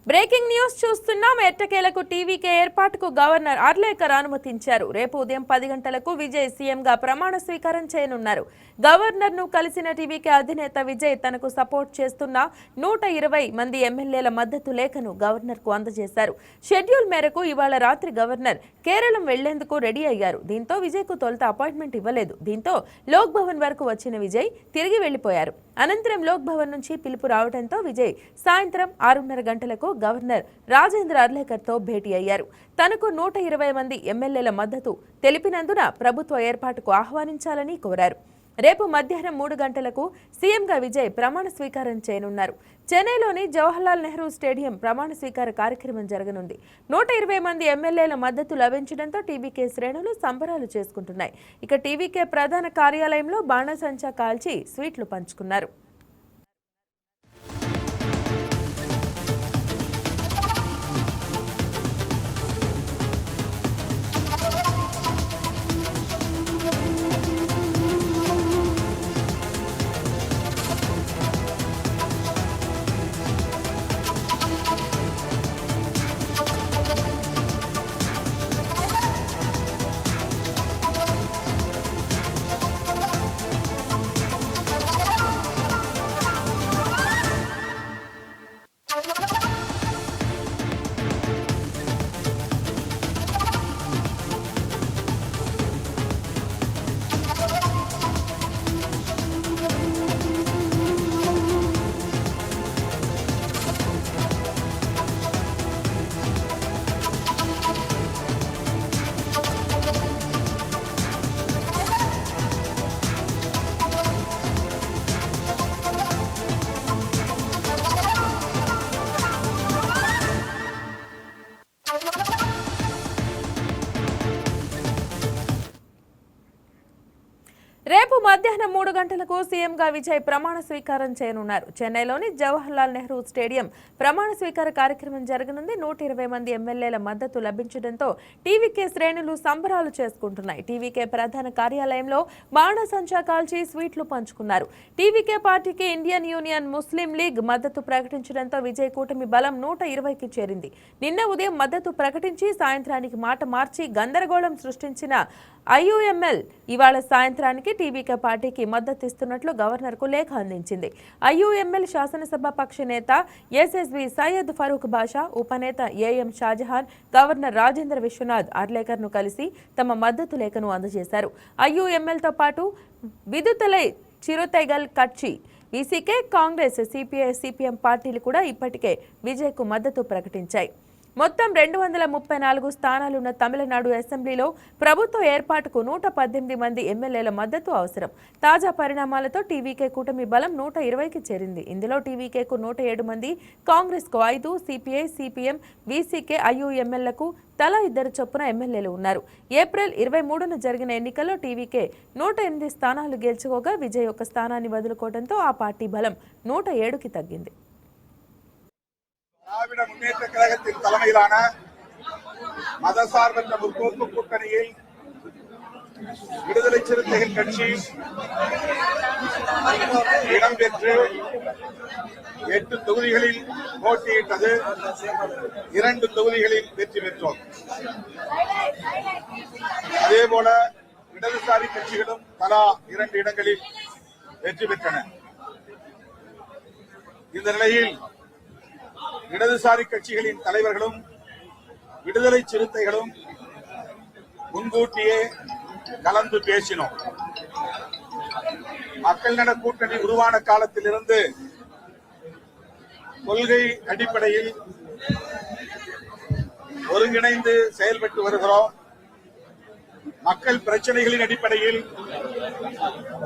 Breaking news చూస్తున్నాం. ఎట్టకేలకు TVK ఏర్పాటుకు గవర్నర్ అర్లేకర్ అనుమతించారు. రేపు ఉదయం 10 గంటలకు విజయ్ సీఎంగా ప్రమాణ స్వీకారం చేయనున్నారు. గవర్నర్ ను కలిసిన టీవీకే అధినేత విజయ్ తనకు సపోర్ట్ చేస్తున్న 120 మంది ఎమ్మెల్యేల మద్దతు లేఖను గవర్నర్ కు అందజేశారు. షెడ్యూల్ మేరకు ఇవాళ రాత్రి గవర్నర్ కేరళం వెళ్లేందుకు రెడీ అయ్యారు. దీంతో విజయ్ కు తొలుత అపాయింట్మెంట్ ఇవ్వలేదు. దీంతో లోక్ భవన్ వరకు వచ్చిన విజయ్ తిరిగి వెళ్లిపోయారు. అనంతరం లోక్ భవన్ నుంచి పిలుపు రావడంతో విజయ్ సాయంత్రం 6:30 గంటలకు గవర్నర్ రాజేంద్ర అర్లేకర్ తో భేటీ అయ్యారు. తనకు 120 మంది ఎమ్మెల్యేల మద్దతు తెలిపినందున ప్రభుత్వ ఏర్పాటుకు ఆహ్వానించాలని కోరారు. రేపు మధ్యాహ్నం 3 గంటలకు సీఎంగా విజయ్ ప్రమాణ స్వీకారం చేయనున్నారు. చెన్నైలోని జవహర్లాల్ నెహ్రూ స్టేడియం ప్రమాణ స్వీకార కార్యక్రమం జరగనుంది. 120 మంది ఎమ్మెల్యేల మద్దతు లభించడంతో టీవీకే శ్రేణులు సంబరాలు చేసుకుంటున్నాయి. ఇక టీవీకే ప్రధాన కార్యాలయంలో బాణసంచా కాల్చి స్వీట్లు పంచుకున్నారు. రేపు మధ్యాహ్నం 3 గంటలకు సీఎంగా విజయ్ ప్రమాణ స్వీకారం చేయనున్నారు. చెన్నైలోని జవహర్లాల్ నెహ్రూ స్టేడియం ప్రమాణ స్వీకార కార్యక్రమం జరగనుంది. 120 మంది ఎమ్మెల్యేల మద్దతు లభించడంతో టీవీకే శ్రేణులు సంబరాలు చేసుకుంటున్నాయి. టీవీకే ప్రధాన కార్యాలయంలో బాణసంచా కాల్చి స్వీట్లు పంచుకున్నారు. టీవీకే పార్టీకి ఇండియన్ యూనియన్ ముస్లిం లీగ్ మద్దతు ప్రకటించడంతో విజయ్ కూటమి బలం 120కి చేరింది. నిన్న ఉదయం మద్దతు ప్రకటించి సాయంత్రానికి మాట మార్చి గందరగోళం సృష్టించిన ఐయుఎంఎల్ ఇవాళ సాయంత్రానికి టీవీకే పార్టీకి మద్దతిస్తున్నట్లు గవర్నర్ కు లేఖ అందించింది. ఐయుఎంఎల్ శాసనసభ పక్ష నేత ఎస్ఎస్వి సయ్యద్ ఫరూక్ బాషా, ఉపనేత ఏఎం షాజహాన్, గవర్నర్ రాజేంద్ర విశ్వనాథ్ అర్లేకర్ ను కలిసి తమ మద్దతు లేఖను అందజేశారు. ఐయుఎంఎల్ తో పాటు విదుతలై చిరుతైగల్ కచ్చి, వీసీకే, కాంగ్రెస్, సిపిఐ, సిపిఎం పార్టీలు కూడా ఇప్పటికే విజయ్ కు మద్దతు ప్రకటించాయి. మొత్తం 234 స్థానాలున్న తమిళనాడు అసెంబ్లీలో ప్రభుత్వ ఏర్పాటుకు 118 మంది ఎమ్మెల్యేల మద్దతు అవసరం. తాజా పరిణామాలతో టీవీకే కూటమి బలం 120కి చేరింది. ఇందులో టీవీకేకు 107 మంది, కాంగ్రెస్కు 5, సిపిఐ, సిపిఎం, వీసీకే, ఐయుఎంఎల్లకు తలా 2 చొప్పున ఎమ్మెల్యేలు ఉన్నారు. ఏప్రిల్ 23న జరిగిన ఎన్నికల్లో టీవీకే 108 స్థానాలు గెలుచుకోగా విజయ్ ఒక స్థానాన్ని వదులుకోవడంతో ఆ పార్టీ బలం 107కి తగ్గింది. திராவிட முன்னேற்ற கழகத்தின் தலைமையிலான மதசார்பற்ற முற்போக்கு கூட்டணியில் விடுதலை சிறுத்தைகள் கட்சி இடம்பெற்று 8 தொகுதிகளில் போட்டியிட்டது. 2 தொகுதிகளில் வெற்றி பெற்றோம். அதேபோல இடதுசாரி கட்சிகளும் தலா 2 இடங்களில் வெற்றி பெற்றன. இந்த நிலையில் இடதுசாரி கட்சிகளின் தலைவர்களும் விடுதலை சிறுத்தைகளும் முன்கூட்டியே கலந்து பேசினோம். மக்கள் நல கூட்டணி உருவான காலத்திலிருந்து கொள்கை அடிப்படையில் ஒருங்கிணைந்து செயல்பட்டு வருகிறோம். மக்கள் பிரச்சனைகளின் அடிப்படையில்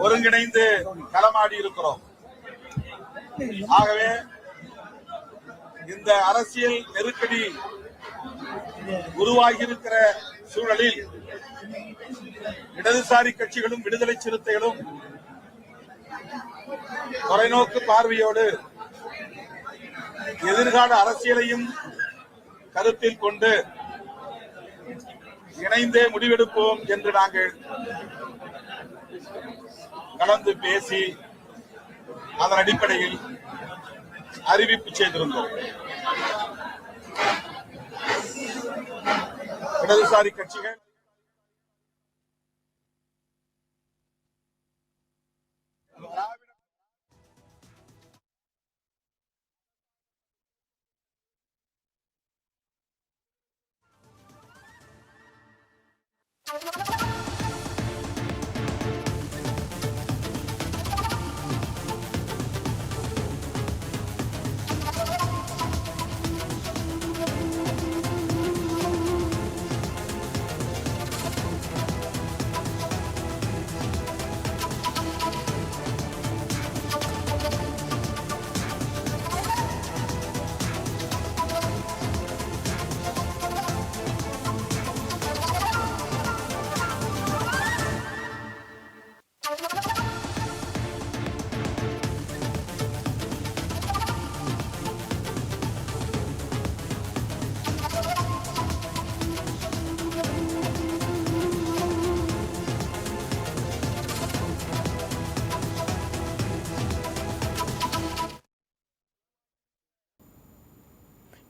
ஒருங்கிணைந்து களமாடி இருக்கிறோம். ஆகவே இந்த அரசியல் நெருக்கடி உருவாகியிருக்கிற சூழலில் இடதுசாரி கட்சிகளும் விடுதலை சிறுத்தைகளும் தொலைநோக்கு பார்வையோடு எதிர்கால அரசியலையும் கருத்தில் கொண்டு இணைந்தே முடிவெடுப்போம் என்று நாங்கள் கலந்து பேசி அதன் அடிப்படையில் அறிவிப்பு செய்திருந்தோம். இடதுசாரி கட்சிகள்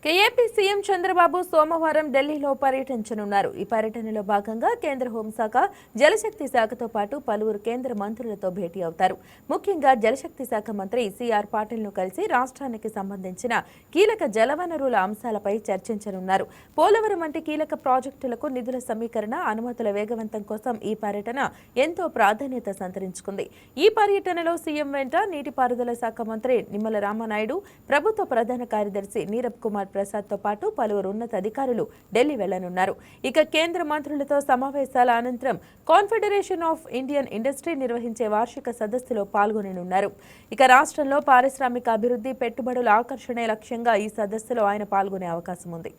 ఏపీ సీఎం చంద్రబాబు సోమవారం ఢిల్లీలో పర్యటించనున్నారు. ఈ పర్యటనలో భాగంగా కేంద్ర హోంశాఖ, జలశక్తి శాఖతో పాటు పలువురు కేంద్ర మంత్రులతో భేటీ అవుతారు. ముఖ్యంగా జలశక్తి శాఖ మంత్రి సిఆర్ పాటిల్ను కలిసి రాష్ట్రానికి సంబంధించిన కీలక జలవనరుల అంశాలపై చర్చించనున్నారు. పోలవరం వంటి కీలక ప్రాజెక్టులకు నిధుల సమీకరణ, అనుమతుల వేగవంతం కోసం ఈ పర్యటన ఎంతో ప్రాధాన్యత సంతరించుకుంది. ఈ పర్యటనలో సీఎం వెంట నీటిపారుదల శాఖ మంత్రి నిమ్మల రామానాయుడు, ప్రభుత్వ ప్రధాన కార్యదర్శి నీరబ్ కుమార్ ప్రసాద్ తో పాటు పలువురు ఉన్నత అధికారులు ఢిల్లీ వెళ్లనున్నారు. ఇక కేంద్ర మంత్రులతో సమావేశాల అనంతరం కాన్ఫెడరేషన్ ఆఫ్ ఇండియన్ ఇండస్ట్రీ నిర్వహించే వార్షిక సదస్సులో పాల్గొననున్నారు. ఇక రాష్ట్రంలో పారిశ్రామిక అభివృద్ధి, పెట్టుబడుల ఆకర్షణే లక్ష్యంగా ఈ సదస్సులో ఆయన పాల్గొనే అవకాశం ఉంది.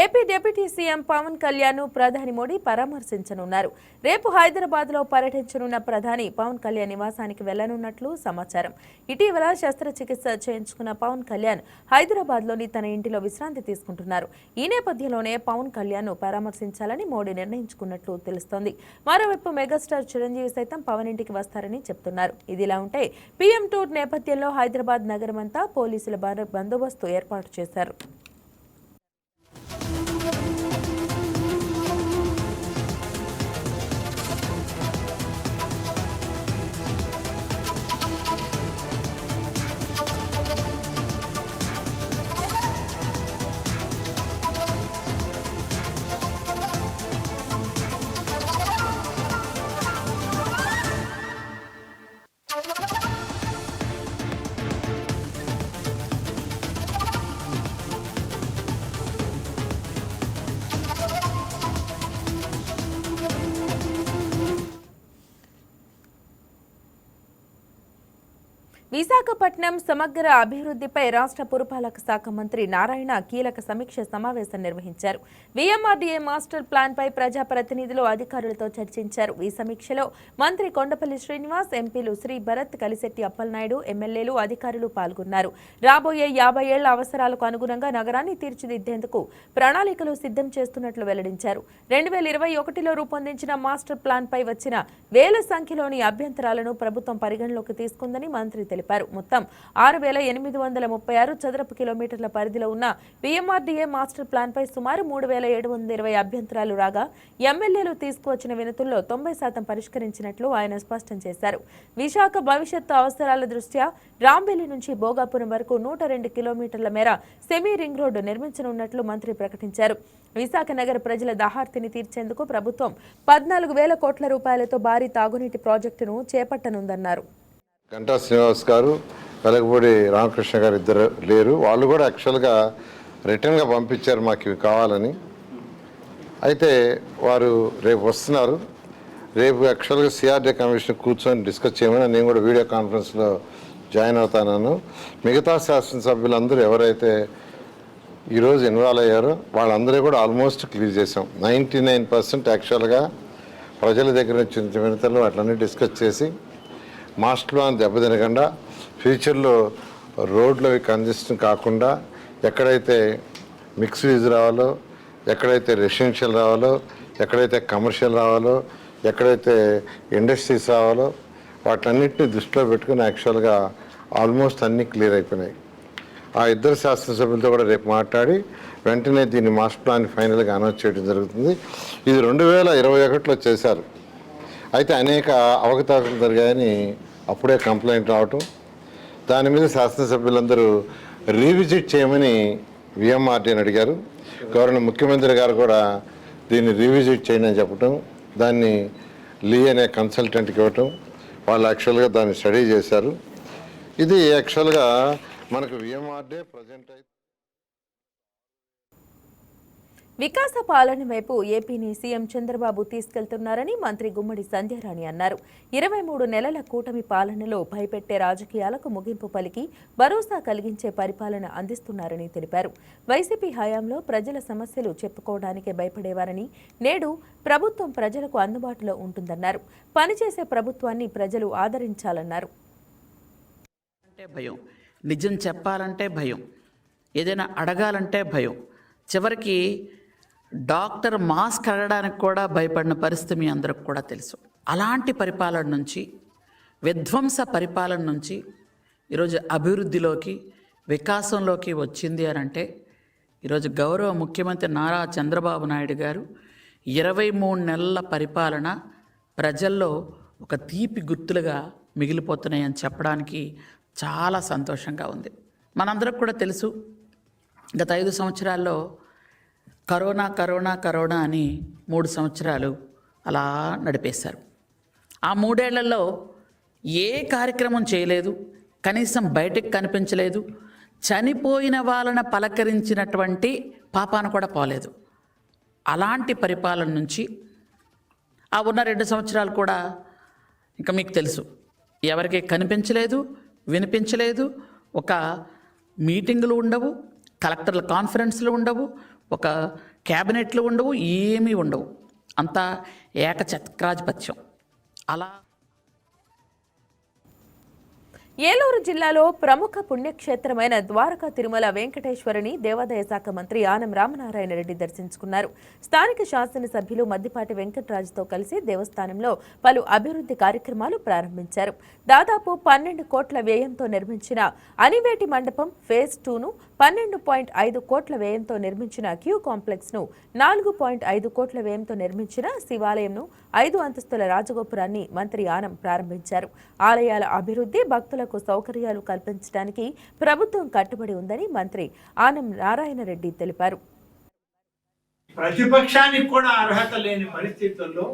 AP deputy CM Pawan Kalyan ప్రధాని మోడీ పరామర్శించనున్నారు. రేపు హైదరాబాద్ లో పర్యటించనున్న ప్రధాని పవన్ కళ్యాణ్ నివాసానికి వెళ్లనున్నట్లు సమాచారం. ఇటీవల శస్త్రచికిత్స చేయించుకున్న పవన్ కళ్యాణ్ హైదరాబాద్ లోని తన ఇంటిలో విశ్రాంతి తీసుకుంటున్నారు. ఈ నేపథ్యంలోనే పవన్ కళ్యాణ్ పరామర్శించాలని మోడీ నిర్ణయించుకున్నట్లు తెలుస్తోంది. మరోవైపు మెగాస్టార్ చిరంజీవి సైతం పవన్ ఇంటికి వస్తారని చెప్తున్నారు. ఇదిలా ఉంటే పీఎం టూర్ నేపథ్యంలో హైదరాబాద్ నగరమంతా పోలీసుల బందోబస్తు ఏర్పాటు చేశారు. విశాఖపట్నం సమగ్ర అభివృద్ధిపై రాష్ట్ర పురపాలక శాఖ మంత్రి నారాయణ కీలక సమీక్ష సమావేశం నిర్వహించారు. వీఎంఆర్డీఏ మాస్టర్ ప్లాన్ పై ప్రజాప్రతినిధులు, అధికారులతో చర్చించారు. ఈ సమీక్షలో మంత్రి కొండపల్లి శ్రీనివాస్, ఎంపీలు శ్రీ భరత్, కలిశెట్టి అప్పలనాయుడు, ఎమ్మెల్యేలు, అధికారులు పాల్గొన్నారు. రాబోయే 50 ఏళ్ల అవసరాలకు అనుగుణంగా నగరాన్ని తీర్చిదిద్దేందుకు ప్రణాళికలు సిద్ధం చేస్తున్నట్లు వెల్లడించారు. 2021లో రూపొందించిన మాస్టర్ ప్లాన్ పై వచ్చిన వేల సంఖ్యలోని అభ్యంతరాలను ప్రభుత్వం పరిగణలోకి తీసుకుందని మంత్రి తెలిపారు. మొత్తం 6,836 చదరపు కిలోమీటర్ల పరిధిలో ఉన్న పీఎంఆర్డీఏ మాస్టర్ ప్లాన్ పై సుమారు 3,720 అభ్యంతరాలు రాగా ఎమ్మెల్యేలు తీసుకువచ్చిన వినతుల్లో 90% పరిష్కరించినట్లు ఆయన స్పష్టం చేశారు. విశాఖ భవిష్యత్తు అవసరాల దృష్ట్యా రాంబెల్లి నుంచి భోగాపురం వరకు 102 కిలోమీటర్ల మేర సెమీ రింగ్ రోడ్డు నిర్మించనున్నట్లు మంత్రి ప్రకటించారు. విశాఖ నగర ప్రజల దాహార్తిని తీర్చేందుకు ప్రభుత్వం 14,000 కోట్ల రూపాయలతో భారీ తాగునీటి ప్రాజెక్టును చేపట్టనుందన్నారు. గంటా శ్రీనివాస్ గారు, వెలగపూడి రామకృష్ణ గారు ఇద్దరు లేరు. వాళ్ళు కూడా యాక్చువల్గా రిటర్న్గా పంపించారు మాకు ఇవి కావాలని. అయితే వారు రేపు వస్తున్నారు. రేపు యాక్చువల్గా సిఆర్డీ కమిషన్ కూర్చొని డిస్కస్ చేయమని నేను కూడా వీడియో కాన్ఫరెన్స్లో జాయిన్ అవుతాను. మిగతా శాసనసభ్యులందరూ ఎవరైతే ఈరోజు ఇన్వాల్వ్ అయ్యారో వాళ్ళందరూ కూడా ఆల్మోస్ట్ క్లియర్ చేసాం. 99% యాక్చువల్గా ప్రజల దగ్గర నుంచి వినతలు వాటిలన్నీ డిస్కస్ చేసి మాస్టర్ ప్లాన్ దెబ్బతినకుండా ఫ్యూచర్లో రోడ్లు కంజెషన్ కాకుండా ఎక్కడైతే మిక్స్ యూజ్ రావాలో, ఎక్కడైతే రెసిడెన్షియల్ రావాలో, ఎక్కడైతే కమర్షియల్ రావాలో, ఎక్కడైతే ఇండస్ట్రీస్ రావాలో వాటన్నిటిని దృష్టిలో పెట్టుకుని యాక్చువల్గా ఆల్మోస్ట్ అన్నీ క్లియర్ అయిపోయినాయి. ఆ ఇద్దరు శాసనసభ్యులతో కూడా రేపు మాట్లాడి వెంటనే దీన్ని మాస్టర్ ప్లాన్ ఫైనల్గా అనౌన్స్ చేయడం జరుగుతుంది. ఇది 2021లో చేశారు. అయితే అనేక అవకతవకలు జరిగాయని అప్పుడే కంప్లైంట్ రావటం, దాని మీద శాసనసభ్యులందరూ రీవిజిట్ చేయమని విఎంఆర్డీని అడిగారు. గవర్నర్ ముఖ్యమంత్రి గారు కూడా దీన్ని రీవిజిట్ చేయండి అని చెప్పటం, దాన్ని లీ అనే కన్సల్టెంట్కి ఇవ్వటం, వాళ్ళు యాక్చువల్గా దాన్ని స్టడీ చేశారు. ఇది యాక్చువల్గా మనకు విఎంఆర్డే ప్రజెంట్ అయితే వికాస పాలన వైపు ఏపీని సీఎం చంద్రబాబు తీసుకెళ్తున్నారని మంత్రి గుమ్మడి సంధ్యారాణి అన్నారు. 23 నెలల కూటమి పాలనలో భయపెట్టే రాజకీయాలకు ముగింపు పలికి భరోసా కలిగించే పరిపాలన అందిస్తున్నారని తెలిపారు. వైసీపీ హయాంలో ప్రజల సమస్యలు చెప్పుకోవడానికే భయపడేవారని, నేడు ప్రభుత్వం ప్రజలకు అందుబాటులో ఉంటుందన్నారు. పనిచేసే ప్రభుత్వాన్ని ప్రజలు ఆదరించాలన్నారు. భయం, నిజం చెప్పాలంటే భయం, ఏదైనా అడగాలంటే భయం, చివరికి డాక్టర్ మాస్క్ అడగడానికి కూడా భయపడిన పరిస్థితి మీ అందరికి కూడా తెలుసు. అలాంటి పరిపాలన నుంచి, విధ్వంస పరిపాలన నుంచి ఈరోజు అభివృద్ధిలోకి, వికాసంలోకి వచ్చింది అని అంటే ఈరోజు గౌరవ ముఖ్యమంత్రి నారా చంద్రబాబు నాయుడు గారు 23 నెలల పరిపాలన ప్రజల్లో ఒక తీపి గుర్తులుగా మిగిలిపోతున్నాయని చెప్పడానికి చాలా సంతోషంగా ఉంది. మనందరికి కూడా తెలుసు, గత 5 సంవత్సరాల్లో కరోనా కరోనా కరోనా అని 3 సంవత్సరాలు అలా నడిపేశారు. ఆ 3 ఏళ్లలో ఏ కార్యక్రమం చేయలేదు, కనీసం బయటకు కనిపించలేదు, చనిపోయిన వాళ్ళని పలకరించినటువంటి పాపాన కూడా పోలేదు. అలాంటి పరిపాలన నుంచి ఆ ఉన్న 2 సంవత్సరాలు కూడా ఇంకా మీకు తెలుసు, ఎవరికి కనిపించలేదు, వినిపించలేదు. ఒక మీటింగులు ఉండవు, కలెక్టర్ల కాన్ఫరెన్స్లు ఉండవు, ఒక క్యాబినెట్లు ఉండవు, ఏమీ ఉండవు. అంతా ఏకఛత్రాధిపత్యం. అలా ఏలూరు జిల్లాలో ప్రముఖ పుణ్యక్షేత్రమైన ద్వారకా తిరుమల వెంకటేశ్వరుని దేవాదాయ శాఖ మంత్రి ఆనం రామనారాయణ రెడ్డి దర్శించుకున్నారు. స్థానిక శాసనసభ్యులు మద్దిపాటి వెంకటరాజుతో కలిసి దేవస్థానంలో పలు అభివృద్ధి కార్యక్రమాలు ప్రారంభించారు. దాదాపు 12 కోట్ల వ్యయంతో నిర్మించిన అనివేటి మండపం ఫేజ్ 2ను, 12.5 కోట్ల వ్యయంతో నిర్మించిన క్యూ కాంప్లెక్స్ ను, 4.5 కోట్ల వ్యయంతో నిర్మించిన శివాలయంను, 5 అంతస్తుల రాజగోపురాన్ని మంత్రి ఆనం ప్రారంభించారు. ఆలయాల అభివృద్ధి, భక్తులకు సౌకర్యాలు కల్పించడానికి ప్రభుత్వం కట్టుబడి ఉందని మంత్రి ఆనం నారాయణ రెడ్డి తెలిపారు. ప్రతిపక్షానికి కూడా అర్హత లేని పరిస్థితుల్లో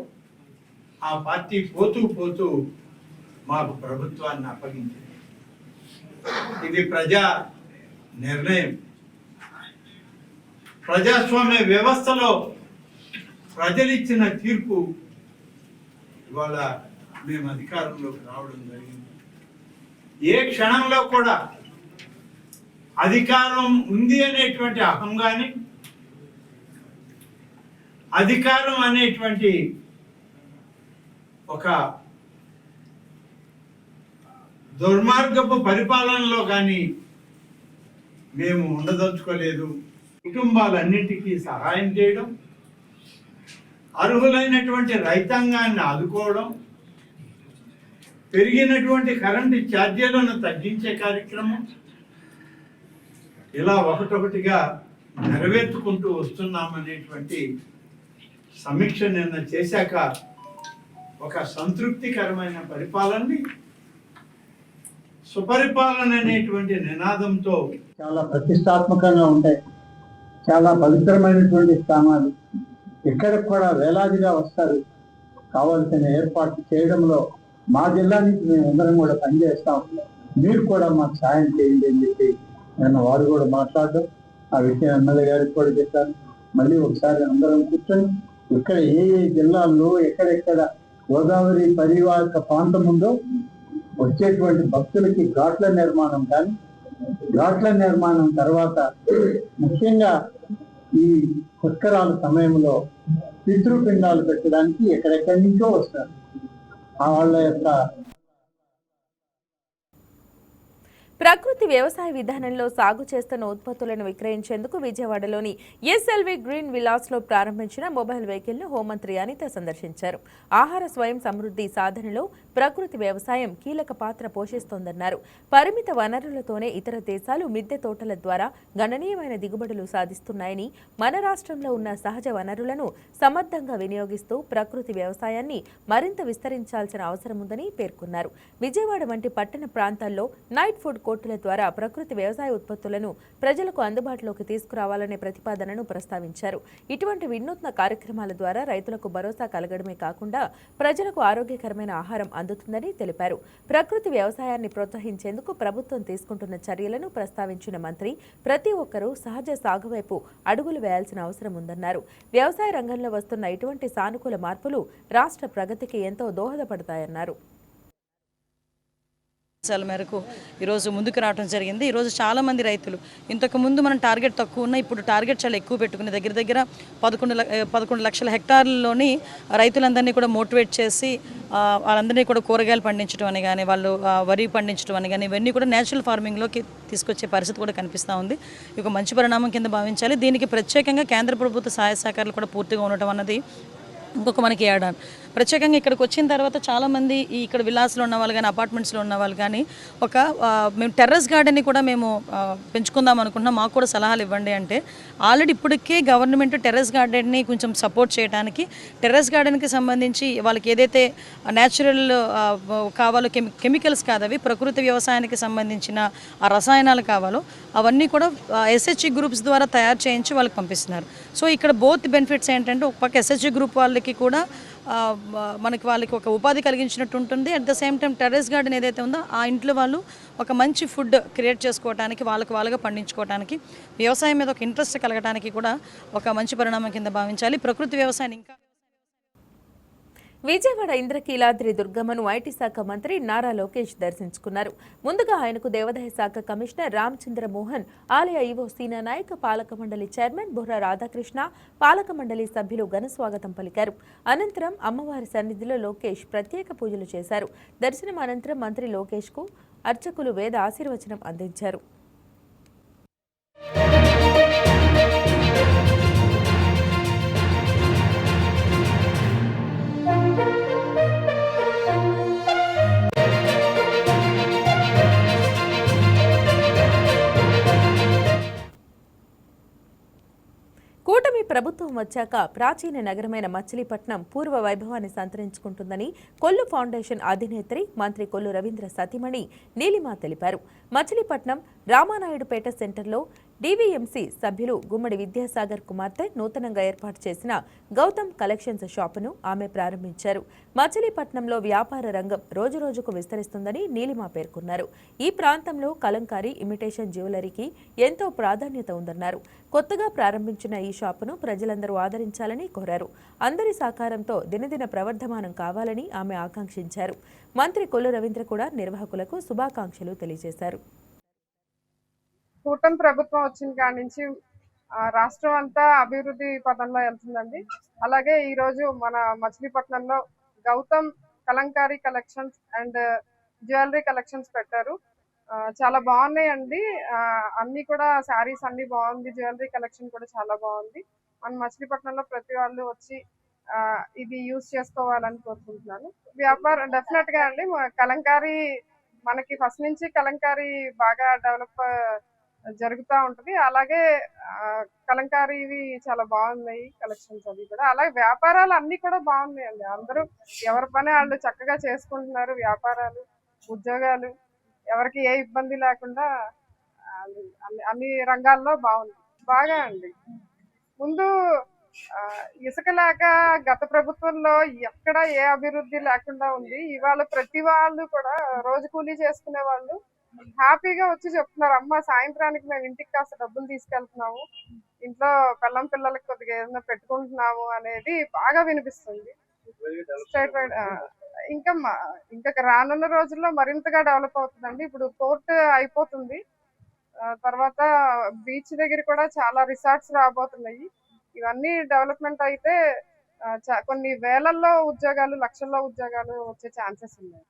ఆ పార్టీ పోతూ మాకు ప్రభుత్వాన్ని అప్పగించింది. ఇది ప్రజా నిర్ణయం. ప్రజాస్వామ్య వ్యవస్థలో ప్రజలిచ్చిన తీర్పు ఇవాళ మేము అధికారంలోకి రావడం జరిగింది. ఏ క్షణంలో కూడా అధికారం ఉంది అనేటువంటి అహం కానీ, అధికారం అనేటువంటి ఒక దుర్మార్గపు పరిపాలనలో కానీ మేము ఉండదలుచుకోలేదు. కుటుంబాలన్నింటికీ సహాయం చేయడం, అర్హులైనటువంటి రైతాంగాన్ని ఆదుకోవడం, పెరిగినటువంటి కరెంటు ఛార్జీలను తగ్గించే కార్యక్రమం, ఇలా ఒకటొకటిగా నెరవేర్చుకుంటూ వస్తున్నామనేటువంటి సమీక్ష నిన్న చేశాక ఒక సంతృప్తికరమైన పరిపాలనని, సుపరిపాలన అనేటువంటి నినాదంతో చాలా ప్రతిష్టాత్మకంగా ఉంటాయి. చాలా పవిత్రమైనటువంటి స్థానాలు. ఇక్కడికి కూడా వేలాదిగా వస్తారు. కావాల్సిన ఏర్పాట్లు చేయడంలో మా జిల్లా నుంచి మేము అందరం కూడా పనిచేస్తాం. మీరు కూడా మాకు సాయం చేయండి అని చెప్పి నేను వారు కూడా మాట్లాడడం, ఆ విషయం ఎమ్మెల్యే గారికి కూడా చెప్పాను. మళ్ళీ ఒకసారి అందరం కూర్చొని ఇక్కడ ఏ ఏ జిల్లాల్లో ఎక్కడెక్కడ గోదావరి పరివాహక ప్రాంతం ఉందో వచ్చేటువంటి భక్తులకి ఘాట్ల నిర్మాణం కానీ, ఘాట్ల నిర్మాణం తర్వాత ముఖ్యంగా ఈ పుష్కరాల సమయంలో పితృపిండాలు పెట్టడానికి ఎక్కడెక్కడి నుంచో వస్తారు. వాళ్ళ యొక్క ప్రకృతి వ్యవసాయ విధానంలో సాగు చేస్తున్న ఉత్పత్తులను విక్రయించేందుకు విజయవాడలోని ఎస్ఎల్వి గ్రీన్ విలాస్లో ప్రారంభించిన మొబైల్ వెహికల్ను హోంమంత్రి అనిత సందర్శించారు. ఆహార స్వయం సమృద్ధి సాధనలో ప్రకృతి వ్యవసాయం కీలక పాత్ర పోషిస్తోందన్నారు. పరిమిత వనరులతోనే ఇతర దేశాలు మిద్దె తోటల ద్వారా గణనీయమైన దిగుబడులు సాధిస్తున్నాయని, మన రాష్ట్రంలో ఉన్న సహజ వనరులను సమర్థంగా వినియోగిస్తూ ప్రకృతి వ్యవసాయాన్ని మరింత విస్తరించాల్సిన అవసరం ఉందని పేర్కొన్నారు. విజయవాడ వంటి పట్టణ ప్రాంతాల్లో నైట్ ఫుడ్ కోర్టుల ద్వారా ప్రకృతి వ్యవసాయ ఉత్పత్తులను ప్రజలకు అందుబాటులోకి తీసుకురావాలనే ప్రతిపాదనను ప్రస్తావించారు. ఇటువంటి వినూత్న కార్యక్రమాల ద్వారా రైతులకు భరోసా కలగడమే కాకుండా ప్రజలకు ఆరోగ్యకరమైన ఆహారం అందుతుందని తెలిపారు. ప్రకృతి వ్యవసాయాన్ని ప్రోత్సహించేందుకు ప్రభుత్వం తీసుకుంటున్న చర్యలను ప్రస్తావించిన మంత్రి ప్రతి ఒక్కరూ సహజ సాగు వైపు అడుగులు వేయాల్సిన అవసరం ఉందన్నారు. వ్యవసాయ రంగంలో వస్తున్న ఇటువంటి సానుకూల మార్పులు రాష్ట్ర ప్రగతికి ఎంతో దోహదపడతాయన్నారు. మేరకు ఈరోజు ముందుకు రావడం జరిగింది. ఈరోజు చాలామంది రైతులు ఇంతకుముందు మనం టార్గెట్ తక్కువ ఉన్న ఇప్పుడు టార్గెట్ చాలా ఎక్కువ పెట్టుకుని దగ్గర 11 లక్షల హెక్టార్లలోని రైతులందరినీ కూడా మోటివేట్ చేసి వాళ్ళందరినీ కూడా కూరగాయలు పండించడం అని కానీ, వాళ్ళు వరి పండించడం అని కానీ, ఇవన్నీ కూడా నేచురల్ ఫార్మింగ్లోకి తీసుకొచ్చే పరిస్థితి కూడా కనిపిస్తూ ఉంది. ఒక మంచి పరిణామం కింద భావించాలి. దీనికి ప్రత్యేకంగా కేంద్ర ప్రభుత్వ సహాయ సహకారాలు కూడా పూర్తిగా ఉండటం అన్నది ఇంకొక మనకి ఏడాది. ప్రత్యేకంగా ఇక్కడికి వచ్చిన తర్వాత చాలామంది ఇక్కడ విలాస్లో ఉన్న వాళ్ళు కానీ, అపార్ట్మెంట్స్లో ఉన్న వాళ్ళు కానీ మేము టెర్రస్ గార్డెన్ని కూడా మేము పెంచుకుందాం అనుకుంటున్నాం, మాకు కూడా సలహాలు ఇవ్వండి అంటే, ఆల్రెడీ ఇప్పటికే గవర్నమెంట్ టెర్రస్ గార్డెన్ని కొంచెం సపోర్ట్ చేయడానికి, టెర్రస్ గార్డెన్కి సంబంధించి వాళ్ళకి ఏదైతే న్యాచురల్ కావాలో, కెమికల్స్ కాదవి ప్రకృతి వ్యవసాయానికి సంబంధించిన ఆ రసాయనాలు కావాలో అవన్నీ కూడా ఎస్హెచ్జి గ్రూప్స్ ద్వారా తయారు చేయించి వాళ్ళకి పంపిస్తున్నారు. సో ఇక్కడ బోత్ బెనిఫిట్స్ ఏంటంటే, ఒక పక్క ఎస్హెచ్జి గ్రూప్ వాళ్ళకి కూడా వాళ్ళకి ఒక ఉపాధి కలిగించినట్టు ఉంటుంది. At the same time terrace garden ఏదైతే ఉందో ఆ ఇంట్లో వాళ్ళు ఒక మంచి ఫుడ్ క్రియేట్ చేసుకోవడానికి, వాళ్ళగా పండించుకోవడానికి, వ్యవసాయం మీద ఒక ఇంట్రెస్ట్ కలగడానికి కూడా ఒక మంచి పరిణామం కింద భావించాలి. ప్రకృతి వ్యవసాయాన్ని ఇంకా విజయవాడ ఇంద్రకీలాద్రి దుర్గమ్మను ఐటీ శాఖ మంత్రి నారా లోకేష్ దర్శించుకున్నారు. ముందుగా ఆయనకు దేవాదాయ శాఖ కమిషనర్ రామచంద్ర మోహన్, ఆలయ ఈవో సీనా నాయక్, పాలక మండలి చైర్మన్ బుర్రా రాధాకృష్ణ, పాలక మండలి సభ్యులు ఘన స్వాగతం పలికారు. అనంతరం అమ్మవారి సన్నిధిలో లోకేష్ ప్రత్యేక పూజలు చేశారు. దర్శనం అనంతరం మంత్రి లోకేష్ కు అర్చకులు వేద ఆశీర్వచనం అందించారు. కూటమి ప్రభుత్వం వచ్చాక ప్రాచీన నగరమైన మచిలీపట్నం పూర్వ వైభవాన్ని సంతరించుకుంటుందని కొల్లు ఫౌండేషన్ అధినేత్రి మంత్రి కొల్లు రవీంద్ర సతీమణి నీలిమా తెలిపారు. మచిలీపట్నం రామానాయుడుపేట సెంటర్లో డీవీఎంసీ సభ్యులు గుమ్మడి విద్యాసాగర్ కుమార్తె నూతనంగా ఏర్పాటు చేసిన గౌతమ్ కలెక్షన్స్ షాపును ఆమె ప్రారంభించారు. మచిలీపట్నంలో వ్యాపార రంగం రోజురోజుకు విస్తరిస్తుందని నీలిమా పేర్కొన్నారు. ఈ ప్రాంతంలో కలంకారీ, ఇమిటేషన్ జ్యువెలరీకి ఎంతో ప్రాధాన్యత ఉందన్నారు. కొత్తగా ప్రారంభించిన ఈ షాపును ప్రజలందరూ ఆదరించాలని కోరారు. అందరి సహకారంతో దినదిన ప్రవర్ధమానం కావాలని ఆమె ఆకాంక్షించారు. మంత్రి కొల్లు రవీంద్ర కూడా నిర్వాహకులకు శుభాకాంక్షలు తెలియజేశారు. కూటమి ప్రభుత్వం వచ్చిన కాడి నుంచి రాష్ట్రం అంతా అభివృద్ధి పథంలో వెళ్తుందండి. అలాగే ఈ రోజు మన మచిలీపట్నంలో Gautam Kalamkari collections and jewellery collections పెట్టారు. చాలా బాగున్నాయండి. అన్ని కూడా శారీస్ అన్ని బాగుంది, జ్యువెలరీ కలెక్షన్ కూడా చాలా బాగుంది. మన మచిలీపట్నంలో ప్రతి వాళ్ళు వచ్చి ఇది యూజ్ చేసుకోవాలని కోరుకుంటున్నాను. వ్యాపారం డెఫినెట్ గా అండి, కలంకారీ మనకి ఫస్ట్ నుంచి కలంకారీ బాగా డెవలప్ జరుగుతూ ఉంటది. అలాగే కలంకారీవి చాలా బాగున్నాయి కలెక్షన్స్ అవి కూడా. అలాగే వ్యాపారాలు అన్ని కూడా బాగున్నాయండి. అందరూ ఎవరి పని వాళ్ళు చక్కగా చేసుకుంటున్నారు. వ్యాపారాలు, ఉద్యోగాలు ఎవరికి ఏ ఇబ్బంది లేకుండా అన్ని రంగాల్లో బాగుంది. బాగా అండి. ముందు ఇసుక లేక గత ప్రభుత్వంలో ఎక్కడ ఏ అభివృద్ధి లేకుండా ఉంది. ఇవాళ ప్రతి వాళ్ళు కూడా రోజు కూలీ చేసుకునే వాళ్ళు హ్యాపీగా వచ్చి చెప్తున్నారు, అమ్మ సాయంత్రానికి మేము ఇంటికి కాస్త డబ్బులు తీసుకెళ్తున్నాము, ఇంట్లో పిల్లలకి కొద్దిగా ఏదైనా పెట్టుకుంటున్నాము అనేది బాగా వినిపిస్తుంది స్టేట్ వైడ్. ఇంకా రానున్న రోజుల్లో మరింతగా డెవలప్ అవుతుందండి. ఇప్పుడు పోర్ట్ అయిపోతుంది, తర్వాత బీచ్ దగ్గర కూడా చాలా రిసార్ట్స్ రాబోతున్నాయి. ఇవన్నీ డెవలప్మెంట్ అయితే కొన్ని వేలల్లో ఉద్యోగాలు, లక్షల్లో ఉద్యోగాలు వచ్చే ఛాన్సెస్ ఉన్నాయి.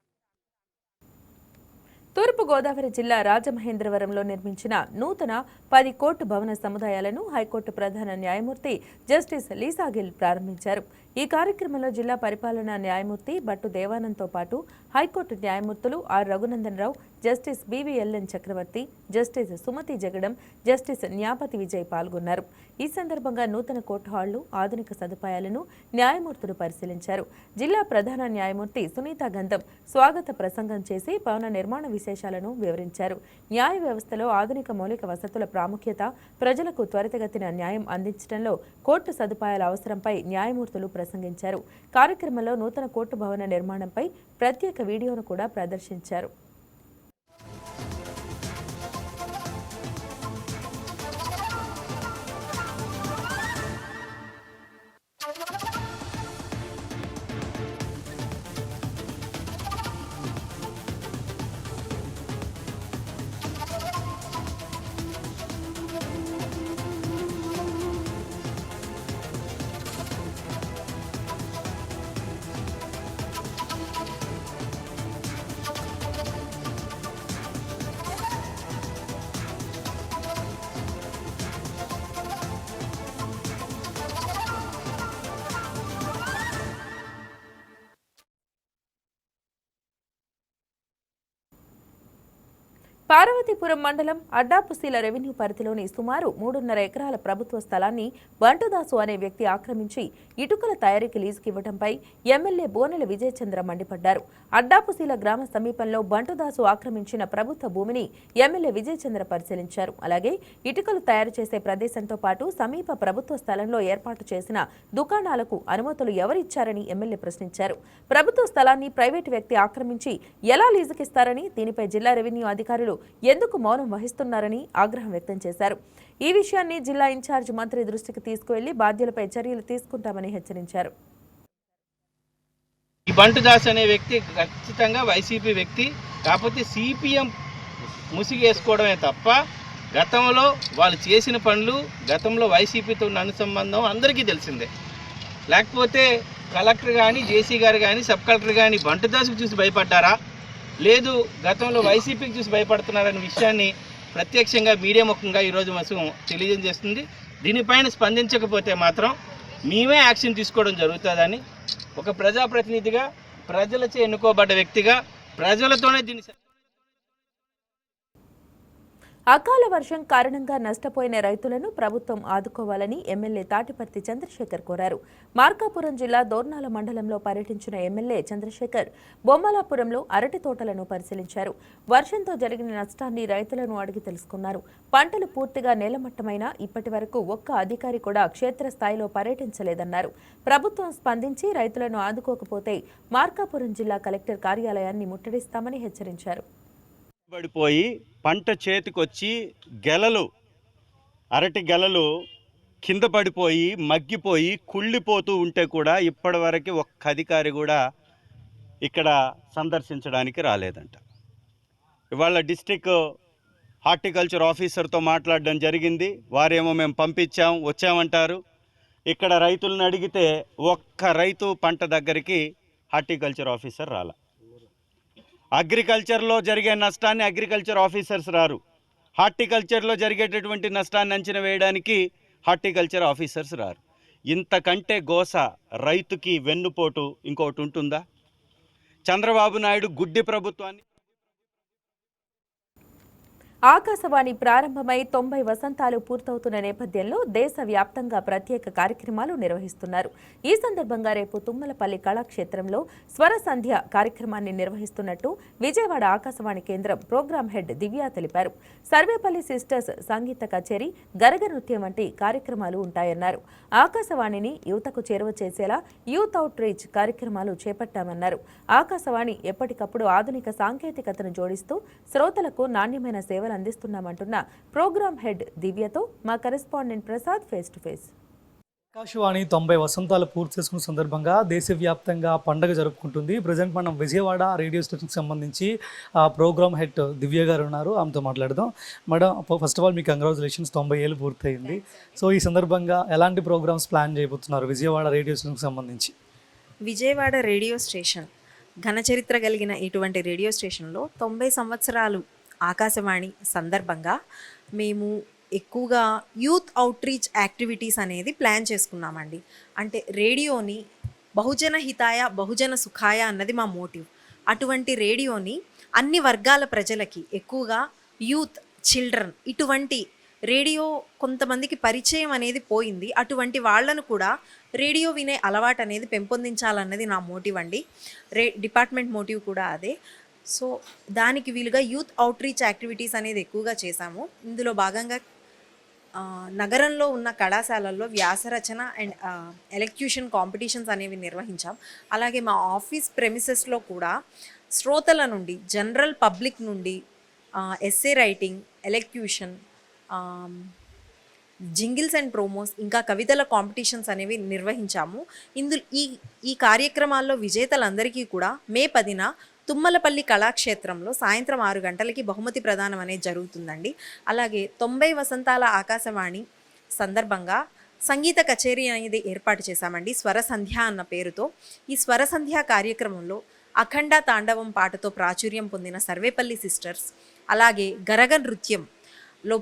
తూర్పుగోదావరి జిల్లా రాజమహేంద్రవరంలో నిర్మించిన నూతన 10 కోర్టు భవన సముదాయాలను హైకోర్టు ప్రధాన న్యాయమూర్తి జస్టిస్ లీసాగిల్ ప్రారంభించారు. ఈ కార్యక్రమంలో జిల్లా పరిపాలనా న్యాయమూర్తి భట్టు దేవానంద్తో పాటు హైకోర్టు న్యాయమూర్తులు R Raghunandan Rao, justice BVLN Chakravarthi, justice Sumathi Jagadam, justice Nyapathi Vijay పాల్గొన్నారు. ఈ సందర్భంగా నూతన కోర్టు హాళ్లు, ఆధునిక సదుపాయాలను న్యాయమూర్తులు పరిశీలించారు. జిల్లా ప్రధాన న్యాయమూర్తి సునీత గంధం స్వాగత ప్రసంగం చేసి భవన నిర్మాణ విశేషాలను వివరించారు. న్యాయ వ్యవస్థలో ఆధునిక మౌలిక వసతుల ప్రాముఖ్యత, ప్రజలకు త్వరితగతిన న్యాయం అందించడంలో కోర్టు సదుపాయాల అవసరంపై న్యాయమూర్తులు ప్రసంగించారు. కార్యక్రమంలో నూతన కోర్టు భవన నిర్మాణంపై ప్రత్యేక వీడియోను కూడా ప్రదర్శించారు. పార్వతీపురం మండలం అడ్డాపుసీల రెవెన్యూ పరిధిలోని సుమారు 3.5 ఎకరాల ప్రభుత్వ స్థలాన్ని బంటుదాసు అనే వ్యక్తి ఆక్రమించి ఇటుకల తయారీకి లీజుకి ఇవ్వడంపై ఎమ్మెల్యే బోనెల విజయచంద్ర మండిపడ్డారు. అడ్డాపుసీల గ్రామ సమీపంలో బంటుదాసు ఆక్రమించిన ప్రభుత్వ భూమిని ఎమ్మెల్యే విజయచంద్ర పరిశీలించారు. అలాగే ఇటుకలు తయారు చేసే ప్రదేశంతో పాటు సమీప ప్రభుత్వ స్థలంలో ఏర్పాటు చేసిన దుకాణాలకు అనుమతులు ఎవరిచ్చారని ఎమ్మెల్యే ప్రశ్నించారు. ప్రభుత్వ స్థలాన్ని ప్రైవేటు వ్యక్తి ఆక్రమించి ఎలా లీజుకిస్తారని, దీనిపై జిల్లా రెవెన్యూ అధికారులు ఎందుకు మౌనం వహిస్తున్నారని ఆగ్రహం వ్యక్తం చేశారు. ఈ విషయాన్ని జిల్లా ఇన్ఛార్జ్ మంత్రి దృష్టికి తీసుకువెళ్లి బాధ్యులపై చర్యలు తీసుకుంటామని హెచ్చరించారు. ఈ బంటుదాస్ అనే వ్యక్తి ఖచ్చితంగా వైసీపీ వ్యక్తి, కాకపోతే సిపిఎం ముసిగేసుకోవడమే తప్ప గతంలో వాళ్ళు చేసిన పనులు, గతంలో వైసీపీతో ఉన్న అనుసంబంధం అందరికీ తెలిసిందే. లేకపోతే కలెక్టర్ కానీ, జేసీ గారు కానీ, సబ్ కలెక్టర్ కానీ బంటుదాసుకు చూసి భయపడ్డారా, లేదు గతంలో వైసీపీకి చూసి భయపడుతున్నారనే విషయాన్ని ప్రత్యక్షంగా మీడియా ముఖంగా ఈరోజు మాసం తెలియజేస్తుంది. దీనిపైన స్పందించకపోతే మాత్రం మేమే యాక్షన్ తీసుకోవడం జరుగుతుందని ఒక ప్రజాప్రతినిధిగా, ప్రజలచే ఎన్నుకోబడ్డ వ్యక్తిగా ప్రజలతోనే దీన్ని. అకాల వర్షం కారణంగా నష్టపోయిన రైతులను ప్రభుత్వం ఆదుకోవాలని ఎమ్మెల్యే తాటిపర్తి చంద్రశేఖర్ కోరారు. మార్కాపురం జిల్లా దోర్నాల మండలంలో పర్యటించిన ఎమ్మెల్యే చంద్రశేఖర్ బొమ్మలాపురంలో అరటి తోటలను పరిశీలించారు. వర్షంతో జరిగిన నష్టాన్ని రైతులను అడిగి తెలుసుకున్నారు. పంటలు పూర్తిగా నేలమట్టమైనా ఇప్పటి వరకు ఒక్క అధికారి కూడా క్షేత్రస్థాయిలో పర్యటించలేదన్నారు. ప్రభుత్వం స్పందించి రైతులను ఆదుకోకపోతే మార్కాపురం జిల్లా కలెక్టర్ కార్యాలయాన్ని ముట్టడిస్తామని హెచ్చరించారు. పడిపోయి పంట చేతికొచ్చి గెలలు, అరటి గెలలు కింద పడిపోయి మగ్గిపోయి కుళ్ళిపోతూ ఉంటే కూడా ఇప్పటివరకు ఒక్క అధికారి కూడా ఇక్కడ సందర్శించడానికి రాలేదంట. ఇవాళ డిస్ట్రిక్ట్ హార్టికల్చర్ ఆఫీసర్తో మాట్లాడడం జరిగింది. వారేమో మేము వచ్చామంటారు. ఇక్కడ రైతులను అడిగితే ఒక్క రైతు పంట దగ్గరికి హార్టికల్చర్ ఆఫీసర్ రాల. అగ్రికల్చర్లో జరిగే నష్టాన్ని అగ్రికల్చర్ ఆఫీసర్స్ రారు. హార్టికల్చర్లో జరిగేటటువంటి నష్టాన్ని అంచనా వేయడానికి హార్టికల్చర్ ఆఫీసర్స్ రారు. ఇంతకంటే గోస రైతుకి వెన్నుపోటు ఇంకోటి ఉంటుందా? చంద్రబాబు నాయుడు గుడ్డి ప్రభుత్వాన్ని. ఆకాశవాణి ప్రారంభమై 90 వసంతాలు పూర్తవుతున్న నేపథ్యంలో దేశవ్యాప్తంగా ప్రత్యేక కార్యక్రమాలు నిర్వహిస్తున్నారు. ఈ సందర్భంగా రేపు తుమ్మలపల్లి కళాక్షేత్రంలో స్వర సంధ్య కార్యక్రమాన్ని నిర్వహిస్తున్నట్టు విజయవాడ ఆకాశవాణి కేంద్రం ప్రోగ్రాం హెడ్ దివ్య తెలిపారు. సర్వేపల్లి సిస్టర్స్ సంగీత కచేరీ, గరగ నృత్యం వంటి కార్యక్రమాలు ఉంటాయన్నారు. ఆకాశవాణిని యువతకు చేరువ చేసేలా యూత్ అవుట్ రీచ్ కార్యక్రమాలు చేపట్టామన్నారు. ఆకాశవాణి ఎప్పటికప్పుడు ఆధునిక సాంకేతికతను జోడిస్తూ శ్రోతలకు నాణ్యమైన సేవ సేవలు అందిస్తున్నామంటున్న ప్రోగ్రామ్ హెడ్ దివ్యతో మా correspondent Prasad face to face. Akashvani 90 వసంతాలు పూర్తి చేసుకున్న సందర్భంగా దేశవ్యాప్తంగా పండుగ జరుపుకుంటుంది. ప్రజెంట్ మనం విజయవాడ రేడియో స్టేషన్కి సంబంధించి ప్రోగ్రామ్ హెడ్ దివ్య గారు ఉన్నారు, ఆమెతో మాట్లాడదాం. మేడం, ఫస్ట్ ఆఫ్ ఆల్ మీకు కంగ్రాచులేషన్స్, 90 ఏళ్ళు పూర్తయింది. సో ఈ సందర్భంగా ఎలాంటి ప్రోగ్రామ్స్ ప్లాన్ చేయబోతున్నారు విజయవాడ రేడియో స్టేషన్కి సంబంధించి? విజయవాడ రేడియో స్టేషన్ ఘనచరిత్ర కలిగిన ఇటువంటి రేడియో స్టేషన్లో 90 సంవత్సరాలు ఆకాశవాణి సందర్భంగా మేము ఎక్కువగా యూత్ అవుట్రీచ్ యాక్టివిటీస్ అనేది ప్లాన్ చేసుకున్నామండి. అంటే రేడియోని బహుజన హితాయ బహుజన సుఖాయ అన్నది మా మోటివ్. అటువంటి రేడియోని అన్ని వర్గాల ప్రజలకి, ఎక్కువగా యూత్, చిల్డ్రన్, ఇటువంటి రేడియో కొంతమందికి పరిచయం అనేది పోయింది, అటువంటి వాళ్ళను కూడా రేడియో వినే అలవాటు అనేది పెంపొందించాలన్నది నా మోటివ్ అండి. డిపార్ట్మెంట్ మోటివ్ కూడా అదే. సో దానికి వీలుగా యూత్ అవుట్రీచ్ యాక్టివిటీస్ అనేది ఎక్కువగా చేశాము. ఇందులో భాగంగా నగరంలో ఉన్న కళాశాలల్లో వ్యాసరచన అండ్ ఎలక్యూషన్ కాంపిటీషన్స్ అనేవి నిర్వహించాం. అలాగే మా ఆఫీస్ ప్రెమిసెస్లో కూడా శ్రోతల నుండి, జనరల్ పబ్లిక్ నుండి essay writing, elocution, jingles and promos, ఇంకా కవితల కాంపిటీషన్స్ అనేవి నిర్వహించాము. ఈ కార్యక్రమాల్లో విజేతలందరికీ కూడా మే 10న తుమ్మలపల్లి కళాక్షేత్రంలో సాయంత్రం 6 గంటలకి బహుమతి ప్రదానం అనేది జరుగుతుందండి. అలాగే 90 వసంతాల ఆకాశవాణి సందర్భంగా సంగీత కచేరీ అనేది ఏర్పాటు చేశామండి, స్వర సంధ్య అన్న పేరుతో. ఈ స్వర సంధ్య కార్యక్రమంలో అఖండ తాండవం పాటతో ప్రాచుర్యం పొందిన సర్వేపల్లి సిస్టర్స్, అలాగే గరగ నృత్యంలో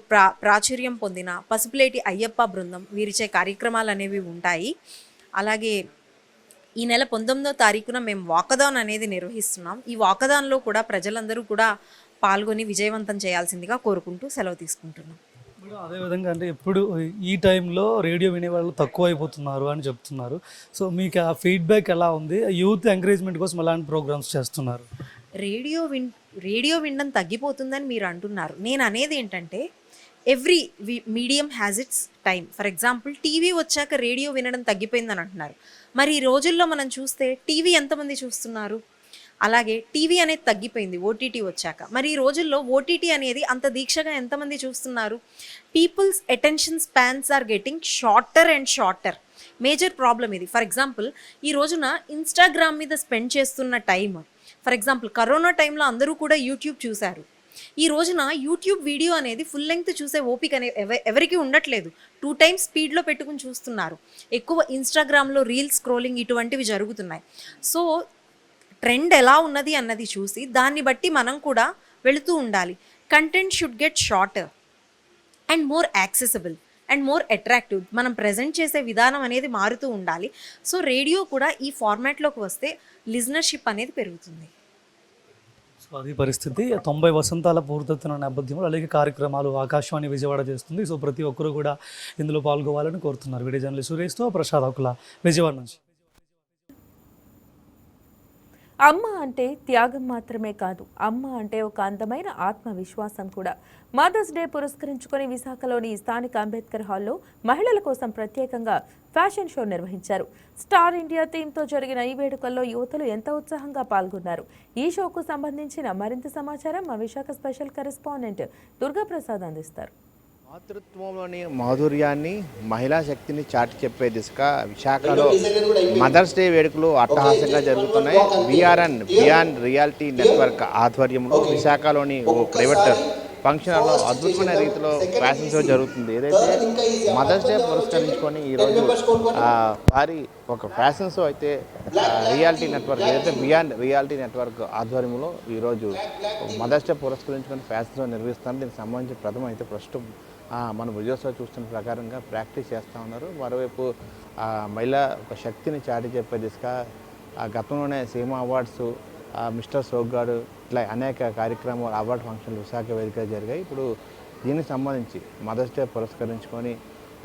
ప్రాచుర్యం పొందిన పసుపులేటి అయ్యప్ప బృందం వీరిచే కార్యక్రమాలు అనేవి ఉంటాయి. అలాగే ఈ నెల 19వ తారీఖున మేము వాకథాన్ అనేది నిర్వహిస్తున్నాం. ఈ వాకథాన్లో కూడా ప్రజలందరూ కూడా పాల్గొని విజయవంతం చేయాల్సిందిగా కోరుకుంటూ సెలవు తీసుకుంటున్నాం. అదేవిధంగా అంటే ఇప్పుడు ఈ టైంలో రేడియో వినేవాళ్ళు తక్కువ అయిపోతున్నారు అని చెప్తున్నారు. సో మీకు ఆ ఫీడ్బ్యాక్ ఎలా ఉంది? యూత్ ఎంకరేజ్మెంట్ కోసం ఎలాంటి ప్రోగ్రామ్స్ చేస్తున్నారు? రేడియో వినడం తగ్గిపోతుందని మీరు అంటున్నారు. నేను అనేది ఏంటంటే every medium has its time. For example TV వచ్చాక రేడియో వినడం తగ్గిపోయిందని అంటున్నారు. మరి ఈ రోజుల్లో మనం చూస్తే టీవీ ఎంతమంది చూస్తున్నారు? అలాగే టీవీ అనేది తగ్గిపోయింది ఓటీటీ వచ్చాక. మరి ఈ రోజుల్లో ఓటీటీ అనేది అంత దీక్షగా ఎంతమంది చూస్తున్నారు? People's attention spans are getting shorter and shorter. Major problem ఇది. ఫర్ ఎగ్జాంపుల్ ఈ రోజున ఇన్స్టాగ్రామ్ మీద స్పెండ్ చేస్తున్న టైం, ఫర్ ఎగ్జాంపుల్ కరోనా టైంలో అందరూ కూడా యూట్యూబ్ చూశారు. ఈ రోజున యూట్యూబ్ వీడియో అనేది ఫుల్ లెంగ్త్ చూసే ఓపిక ఎవరికి ఉండట్లేదు. 2 times స్పీడ్లో పెట్టుకుని చూస్తున్నారు. ఎక్కువ ఇన్స్టాగ్రామ్లో రీల్స్ స్క్రోలింగ్ ఇటువంటివి జరుగుతున్నాయి. సో ట్రెండ్ ఎలా ఉన్నది అన్నది చూసి దాన్ని బట్టి మనం కూడా వెళుతూ ఉండాలి. Content should get shorter and more accessible and more attractive. మనం ప్రజెంట్ చేసే విధానం అనేది మారుతూ ఉండాలి. సో రేడియో కూడా ఈ ఫార్మాట్లోకి వస్తే లిజనర్షిప్ అనేది పెరుగుతుంది. సో అది పరిస్థితి. 90 వసంతాల పూర్తవుతున్న నేపథ్యంలో అలాగే కార్యక్రమాలు ఆకాశవాణి విజయవాడ చేస్తుంది. సో ప్రతి ఒక్కరూ కూడా ఇందులో పాల్గొవాలని కోరుతున్నారు. వీడియో జర్నలిస్ట్ సురేష్తో ప్రసాద్ ఆకుల, విజయవాడ నుంచి. అమ్మ అంటే త్యాగం మాత్రమే కాదు, అమ్మ అంటే ఒక అందమైన ఆత్మవిశ్వాసం కూడా. మదర్స్ డే పురస్కరించుకొని విశాఖలోని స్థానిక అంబేద్కర్ హాల్లో మహిళల కోసం ప్రత్యేకంగా ఫ్యాషన్ షో నిర్వహించారు. స్టార్ ఇండియా థీమ్తో జరిగిన ఈ వేడుకల్లో యువతులు ఎంత ఉత్సాహంగా పాల్గొన్నారు. ఈ షోకు సంబంధించిన మరింత సమాచారం మా విశాఖ స్పెషల్ కరెస్పాండెంట్ దుర్గాప్రసాద్ అందిస్తారు. మాతృత్వంలోని మాధుర్యాన్ని, మహిళా శక్తిని చాటి చెప్పే దిశగా విశాఖలో మదర్స్ డే వేడుకలు అట్టహాసంగా జరుగుతున్నాయి. విఆర్ఎన్ బియాండ్ రియాలిటీ నెట్వర్క్ ఆధ్వర్యంలో విశాఖలోని ఓ ప్రైవేట్ ఫంక్షన్ హాల్లో అద్భుతమైన రీతిలో ఫ్యాషన్ షో జరుగుతుంది. ఏదైతే మదర్స్ డే పురస్కరించుకొని ఈరోజు వారి ఒక ఫ్యాషన్ షో అయితే రియాలిటీ నెట్వర్క్, ఏదైతే బియాండ్ రియాలిటీ నెట్వర్క్ ఆధ్వర్యంలో ఈరోజు మదర్స్ డే పురస్కరించుకొని ఫ్యాషన్ షో నిర్వహిస్తున్నారు. దీనికి సంబంధించి ప్రథమ అయితే ప్రస్తుతం మన విజయోత్సవ చూస్తున్న ప్రకారంగా ప్రాక్టీస్ చేస్తూ ఉన్నారు. మరోవైపు మహిళా ఒక శక్తిని చాటి చెప్పే దిశగా గతంలోనే సీమా అవార్డ్స్, మిస్టర్ సోగ్గాడు, ఇట్లా అనేక కార్యక్రమాలు, అవార్డు ఫంక్షన్లు విశాఖ వేదికగా జరిగాయి. ఇప్పుడు దీనికి సంబంధించి మదర్స్ డే పురస్కరించుకొని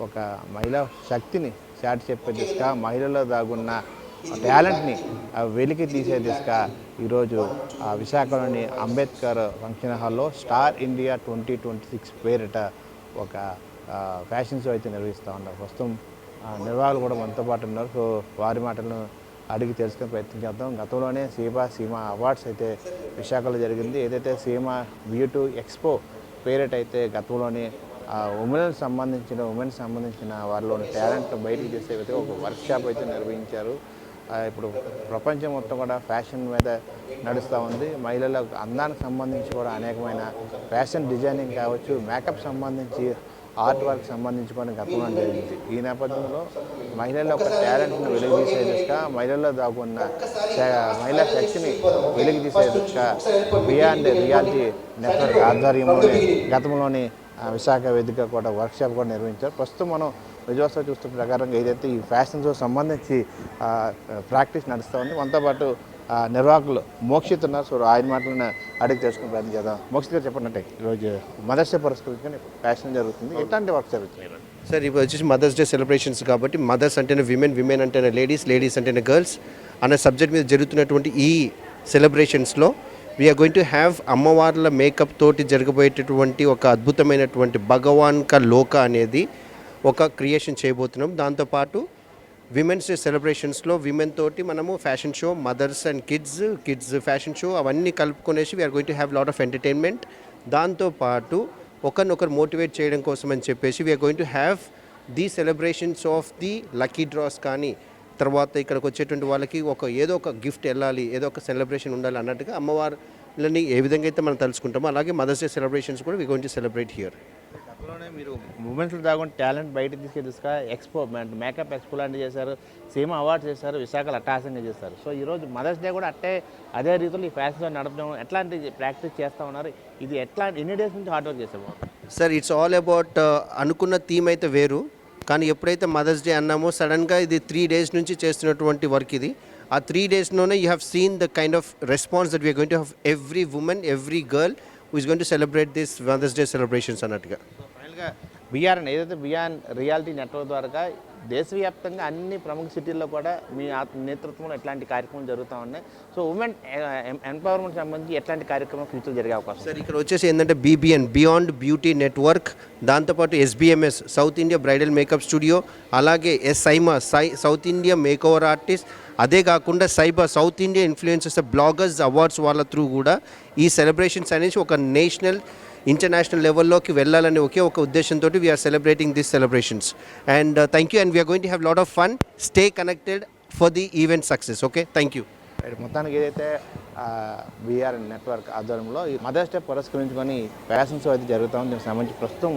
ఒక మహిళా శక్తిని చాటి చెప్పే దిశగా, మహిళల్లో దాగున్న టాలెంట్ని వెలికి తీసే దిశగా ఈరోజు విశాఖలోని అంబేద్కర్ ఫంక్షన్ హాల్లో స్టార్ ఇండియా 2026 పేరిట ఒక ఫ్యాషన్ షో అయితే నిర్వహిస్తూ ఉన్నారు. ప్రస్తుతం నిర్వాహకులు కూడా మనతో పాటు ఉన్నారు. సో వారి మాటలను అడిగి తెలుసుకునే ప్రయత్నం చేద్దాం. గతంలోనే సీమా అవార్డ్స్ అయితే విశాఖలో జరిగింది. ఏదైతే సీమా వ్యూ2 ఎక్స్పో పేరెట్ అయితే గతంలోనే ఉమెన్ సంబంధించిన వాళ్ళలోని టాలెంట్ బయటికి చేసే విధంగా ఒక వర్క్షాప్ అయితే నిర్వహించారు. ఇప్పుడు ప్రపంచం మొత్తం కూడా ఫ్యాషన్ మీద నడుస్తూ ఉంది. మహిళల అందానికి సంబంధించి కూడా అనేకమైన ఫ్యాషన్ డిజైనింగ్ కావచ్చు, మేకప్ సంబంధించి, ఆర్ట్ వర్క్ సంబంధించి కూడా గతంలో జరిగింది. ఈ నేపథ్యంలో మహిళల యొక్క టాలెంట్ను వెలుగుతీసే దిశగా, మహిళల్లో దాగున్న మహిళా శక్తిని వెలుగుతీసే దిశగా బియాండ్ రియాలిటీ నెట్వర్క్ ఆధ్వర్యంలోనే గతంలోని విశాఖ వేదిక కూడా వర్క్షాప్ కూడా నిర్వహించారు. ప్రస్తుతం మనం విజయోత్సవం చూస్తున్న ప్రకారంగా ఏదైతే ఈ ఫ్యాషన్ షో సంబంధించి ప్రాక్టీస్ నడుస్తూ ఉంది. మనతో పాటు నిర్వాహకులు మోక్షిత్ ఉన్నారు. సో ఆయన మాటలను అడిగి తెలుసుకునే ప్రయత్నం చేద్దాం. మోక్షిత్ గారు చెప్పండి, ఈరోజు మదర్స్ డే పురస్కరించుకొని ఫ్యాషన్ జరుగుతుంది, ఎట్లాంటి వర్క్ జరుగుతుంది? సార్ ఇప్పుడు వచ్చేసి మదర్స్ డే సెలబ్రేషన్స్ కాబట్టి మదర్స్ అంటేనే విమెన్, విమెన్ అంటేనే లేడీస్, లేడీస్ అంటేనే గర్ల్స్ అనే సబ్జెక్ట్ మీద జరుగుతున్నటువంటి ఈ సెలబ్రేషన్స్లో వీఆర్ గోయింగ్ టు హ్యావ్ అమ్మవార్ల మేకప్ తోటి జరగబోయేటటువంటి ఒక అద్భుతమైనటువంటి భగవాన్ కా లోక అనేది ఒక క్రియేషన్ చేయబోతున్నాం. దాంతోపాటు విమెన్స్ డే సెలబ్రేషన్స్లో విమెన్ తోటి మనము fashion show, mothers and kids fashion show అవన్నీ కలుపుకొనేసి we are going to have lot of entertainment. దాంతోపాటు ఒకరినొకరు మోటివేట్ చేయడం కోసం అని చెప్పేసి we are going to have the celebrations of the lucky draws కానీ, తర్వాత ఇక్కడికి వచ్చేటువంటి వాళ్ళకి ఏదో ఒక గిఫ్ట్ వెళ్ళాలి, ఏదో ఒక సెలబ్రేషన్ ఉండాలి అన్నట్టుగా అమ్మవార్లని ఏ విధంగా అయితే మనం తలుచుకుంటామో అలాగే మదర్స్ డే సెలబ్రేషన్స్ కూడా we going to celebrate here. గతంలోనే మీరు మూమెంట్స్లో దాగుంటే టాలెంట్ బయటకు తీసుకెళ్ళి ఎక్స్పో మేకప్ ఎక్స్పో లాంటివి చేశారు, సీమా అవార్డ్స్ చేశారు, విశాఖలో అట్టహాసంగా చేశారు. సో ఈరోజు మదర్స్ డే కూడా అదే రీతిలో ఈ ఫ్యాషన్ నడపడం ఎట్లాంటి ప్రాక్టీస్ చేస్తూ ఉన్నారు? ఇది ఎన్ని డేస్ నుంచి హార్డ్ వర్క్ చేసాము? సార్ ఇట్స్ ఆల్ అబౌట్ అనుకున్న థీమ్ అయితే వేరు, కానీ ఎప్పుడైతే మదర్స్ డే అన్నామో సడన్గా ఇది 3 days నుంచి చేస్తున్నటువంటి వర్క్ ఇది. ఆ 3 daysలోనే you have seen the kind of response that we are going to have every woman, every girl who is going to celebrate this mother's day celebrations అన్నట్టుగా. ఫైనల్గా బిఆర్ఎన్ ఏదైతే బిఆర్ రియాలిటీ నెట్వర్క్ ద్వారా దేశవ్యాప్తంగా అన్ని ప్రముఖ సిటీల్లో కూడా మీ నేతృత్వంలో ఎట్లాంటి కార్యక్రమాలు జరుగుతూ ఉన్నాయి? సో ఉమెన్ ఎంపవర్మెంట్ సంబంధించి ఎట్లాంటి కార్యక్రమం ఫ్యూచర్ జరిగే అవకాశం? సార్ ఇక్కడ వచ్చేసి ఏంటంటే BBN బియాండ్ బ్యూటీ నెట్వర్క్, దాంతోపాటు SBMS south India bridal makeup studio, అలాగే సైమా south India makeover artist, అదే కాకుండా cyber south India influencers bloggers awards వాళ్ళ త్రూ కూడా ఈ సెలబ్రేషన్స్ అనేసి ఒక నేషనల్ ఇంటర్నేషనల్ లెవెల్లోకి వెళ్ళాలని ఒకే ఒక ఉద్దేశంతో we're celebrating this celebrations. And thank you, and we're going to have lot of fun. Stay connected for the event success. Okay, thank you. మొత్తానికి ఏదైతే బిఆర్ నెట్వర్క్ ఆధ్వర్యంలో ఈ మదర్స్ డే పురస్కరించుకొని ఫ్యాషన్ షో అయితే జరుగుతూ ఉంది. దీనికి సంబంధించి ప్రస్తుతం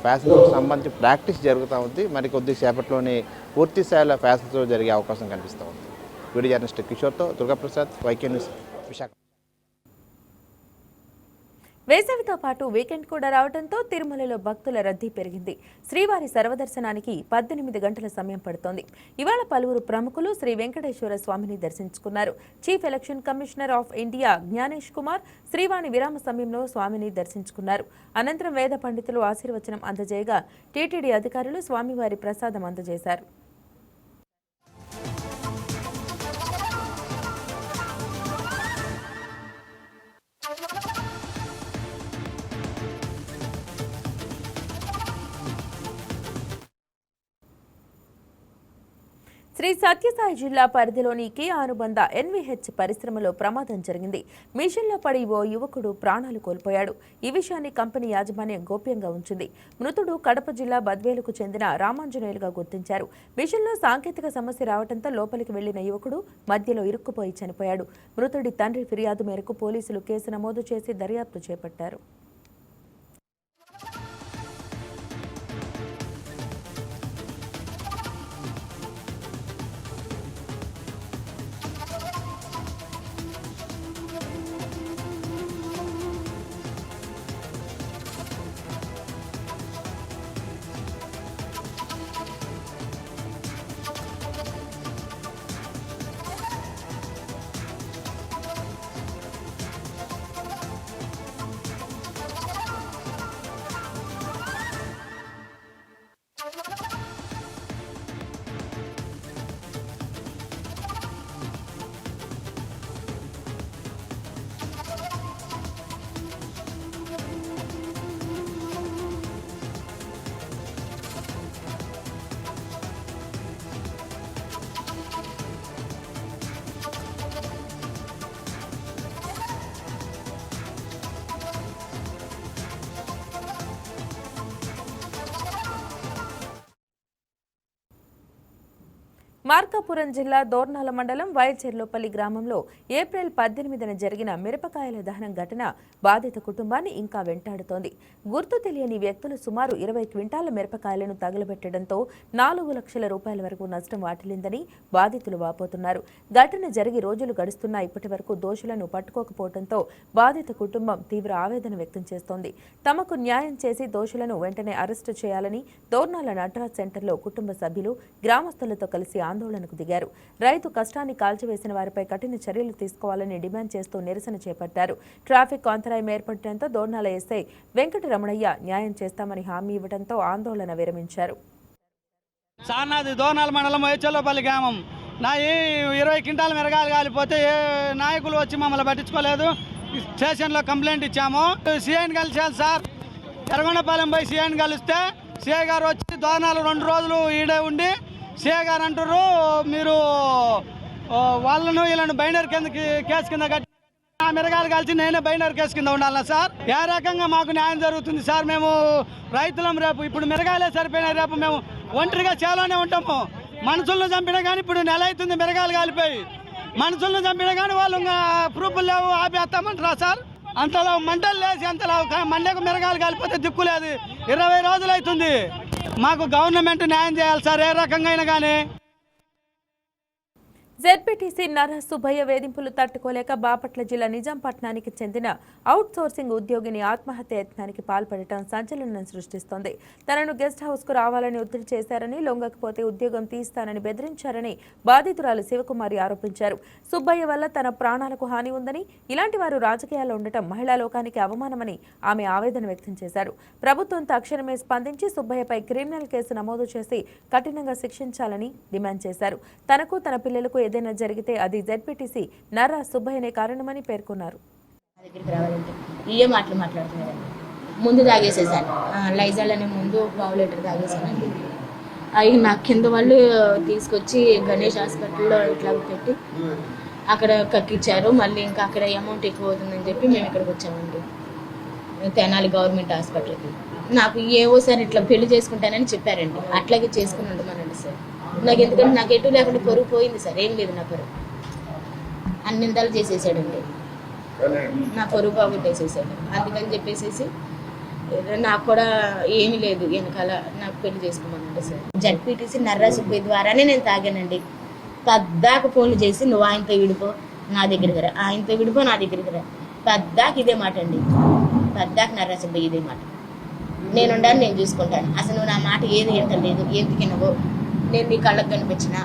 ఫ్యాషన్ షోకి సంబంధించి ప్రాక్టీస్ జరుగుతూ ఉంది. మరి కొద్ది సేపట్లోనే పూర్తి స్థాయిలో ఫ్యాషన్ షో జరిగే అవకాశం కనిపిస్తూ ఉంది. వీడియో జర్నలిస్ట్ కిషోర్తో దుర్గాప్రసాద్, YK న్యూస్, విశాఖ. వేసవితో పాటు వీకెండ్ కూడా రావడంతో తిరుమలలో భక్తుల రద్దీ పెరిగింది. శ్రీవారి సర్వదర్శనానికి 18 గంటల సమయం పడుతోంది. ఇవాళ పలువురు ప్రముఖులు శ్రీ వెంకటేశ్వర స్వామిని దర్శించుకున్నారు. Chief election commissioner of India Gyanesh Kumar Srivani విరామ సమయంలో స్వామిని దర్శించుకున్నారు. అనంతరం వేద పండితులు ఆశీర్వచనం అందజేయగా టీటీడీ అధికారులు స్వామివారి ప్రసాదం అందజేశారు. శ్రీ సత్యసాయి జిల్లా పరిధిలోని కియా అనుబంధ NVH పరిశ్రమలో ప్రమాదం జరిగింది. మిషన్లో పడి ఓ యువకుడు ప్రాణాలు కోల్పోయాడు. ఈ విషయాన్ని కంపెనీ యాజమాన్యం గోప్యంగా ఉంచింది. మృతుడు కడప జిల్లా బద్వేలుకు చెందిన రామాంజనేయులుగా గుర్తించారు. మిషన్లో సాంకేతిక సమస్య రావడంతో లోపలికి వెళ్లిన యువకుడు మధ్యలో ఇరుక్కుపోయి చనిపోయాడు. మృతుడి తండ్రి ఫిర్యాదు మేరకు పోలీసులు కేసు నమోదు చేసి దర్యాప్తు చేపట్టారు. మార్కాపురం జిల్లా దోర్నాల మండలం వైచెర్లోపల్లి గ్రామంలో ఏప్రిల్ 18న జరిగిన మిరపకాయల దహనం ఘటన బాధిత కుటుంబాన్ని ఇంకా వెంటాడుతోంది. గుర్తు తెలియని వ్యక్తులు సుమారు 20 క్వింటాల మిరపకాయలను తగలబెట్టడంతో 4 లక్షల రూపాయల వరకు నష్టం వాటిల్లిందని బాధితులు వాపోతున్నారు. ఘటన జరిగి రోజులు గడుస్తున్నా ఇప్పటి వరకు దోషులను పట్టుకోకపోవడంతో బాధిత కుటుంబం తీవ్ర ఆవేదన వ్యక్తం చేస్తోంది. తమకు న్యాయం చేసి దోషులను వెంటనే అరెస్టు చేయాలని దోర్నాల నటరాజ్ సెంటర్లో కుటుంబ సభ్యులు గ్రామస్తులతో కలిసి ఆందోళనకు దిగారు. రైతు కష్టాన్ని కాల్చివేసిన వారిపై కఠిన చర్యలు తీసుకోవాలని డిమాండ్ చేస్తూ నిరసన చేపట్టారు. ట్రాఫిక్ అంతరాయం ఏర్పడటంతో దోర్నాల ఎస్ఐ వెంకటరమణయ్య న్యాయం చేస్తామని హామీ ఇవ్వడంతో ఆందోళన విరమించారు. సానాది దోర్నాల మండలం వైచెర్లోపల్లి గ్రామం నా 20 క్వింటాల మిరగాయలు కాలిపోతే ఏ నాయకులు వచ్చి మమ్మల్ని పట్టించుకోలేదు. స్టేషన్లో కంప్లైంట్ ఇచ్చాము. సీఐని కలిసాను సార్. ఎర్రగొండపాలెం పోయి సీఐని కలిస్తే సీఐ గారు వచ్చి దోర్నాలు 2 రోజులు ఈడే ఉండి సీఐ గారు అంటారు మీరు వాళ్ళను వీళ్ళను బైండర్ కింద కేసు కింద కట్టి నా మిరగాయలు కలిసి నేనే బైండర్ కేసు కింద ఉండాలా సార్? ఏ రకంగా మాకు న్యాయం జరుగుతుంది సార్? మేము రైతులం. రేపు ఇప్పుడు మిరగాయలే సరిపోయినాయి. రేపు మేము ఒంటరిగా చేలోనే ఉంటాము. మనుషులను చంపినా కానీ ఇప్పుడు నెల అవుతుంది మిరగాయలు కాలిపోయి. మనుషులను చంపినా కానీ వాళ్ళు ప్రూఫ్లు లేవు ఆపేస్తామంటారా సార్? అంతలో మంటలు లేచి అంతలో మండకు మిరగాయలు కాలిపోతే దిక్కు లేదు. 20 రోజులు అవుతుంది. మాకు గవర్నమెంట్ న్యాయం చేయాలి సార్, ఏ రకంగా అయినా కానీ. జెడ్పీటీసీ నర్రా సుబ్బయ్య వేధింపులు తట్టుకోలేక బాపట్ల జిల్లా నిజాంపట్నానికి చెందిన అవుట్ సోర్సింగ్ ఉద్యోగిని ఆత్మహత్య యత్నానికి పాల్పడటం సంచలనం సృష్టిస్తోంది. తనను గెస్ట్ హౌస్ కు రావాలని ఒత్తిడి చేశారని, లొంగకపోతే ఉద్యోగం తీస్తానని బెదిరించారని బాధితురాలు శివకుమారి ఆరోపించారు. సుబ్బయ్య వల్ల తన ప్రాణాలకు హాని ఉందని, ఇలాంటి వారు రాజకీయాల్లో ఉండటం మహిళా లోకానికి అవమానమని ఆమె ఆవేదన వ్యక్తం చేశారు. ప్రభుత్వం తక్షణమే స్పందించి సుబ్బయ్యపై క్రిమినల్ కేసు నమోదు చేసి కఠినంగా శిక్షించాలని డిమాండ్ చేశారు. తనకు తన పిల్లలకు ఏదైనా జరిగితే అది జెడ్పీటీసీ నర్రా సుబ్బయ్యనే కారణమని పేర్కొన్నారు. ఇయే మాట్లాడుతున్నారండి. ముందు తాగేసేసాను, లైజాల్ అనే ముందు 1 లీటర్ తాగేసానండి. అవి నా కింద వాళ్ళు తీసుకొచ్చి గణేష్ హాస్పిటల్లో ఇట్లా పెట్టి అక్కడ కక్కిచ్చారు. మళ్ళీ ఇంకా అక్కడ అమౌంట్ ఎక్కువ అవుతుందని చెప్పి మేము ఇక్కడికి వచ్చామండి, తెనాలి గవర్నమెంట్ హాస్పిటల్కి. నాకు ఏవో సార్ ఇట్లా పెళ్లి చేసుకుంటానని చెప్పారండి. అట్లాగే చేసుకుని ఉండమనండి సార్. నాకు ఎందుకంటే నాకు ఎటు లేకుండా పరువు పోయింది సార్. ఏం లేదు నా పరువు. అన్ని నిందాలు చేసేసాడండి, నా పరువు బాగుట్టేసేసాడు. అందుకని చెప్పేసి నాకు కూడా ఏమీ లేదు వెనకాల నాకు పెళ్లి చేసుకోమన్నాడు సార్. జెడ్పీటీసీ నర్రా సుబ్బయ్య ద్వారానే నేను తాగానండి. పద్దాక ఫోన్లు చేసి నువ్వు ఆయనతో విడిపో నా దగ్గరికి రా, ఆయనతో విడిపో నా దగ్గరికి రా, పద్దాక ఇదే మాట అండి. పద్దాక నర్రా సుబ్బయ్య ఇదే మాట. నేనుండాను, నేను చూసుకుంటాను. అసలు నువ్వు నా మాట ఏది ఏంటలేదు, ఎందుకు నువ్వు నేను నీ కళ్ళకు కనిపించిన